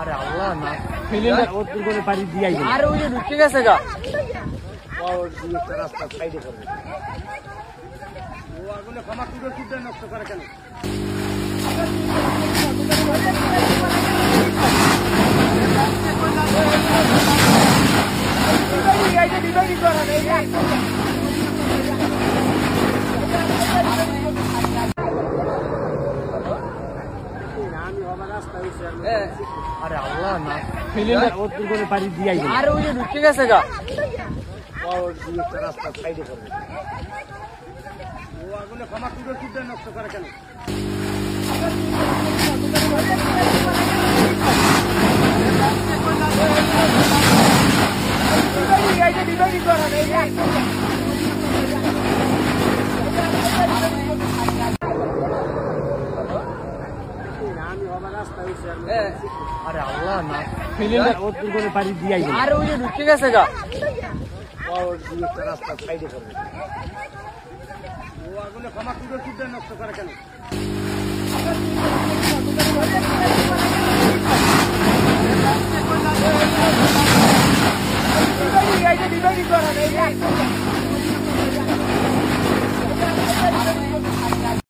আরে আল্লাহ না ফেলে ওর দুর্গনে পাড়ি দিয়াই আরে ওই ঢুকে গেছে গা ওর একটা রাস্তা সাইডে করবে ও আগুনে ক্ষমা কুড়ে নষ্ট করে কেন আরে আল্লাহ না ফেলে ওর দুর্গনে পাড়ি দিয়াই আরে ওই ঢুকে গেছে গা ওর একটা রাস্তা সাইডে করবে ও আগুনে ক্ষমা কুড়ে নষ্ট করে কেন আরে আল্লাহ না ফেলে ওর দুর্গনে পাড়ি দিয়াই আরে ওই ঢুকে গেছে গা ওর একটা রাস্তা সাইডে করবে ও আগুনে ক্ষমা কুড়ে নষ্ট করে কেন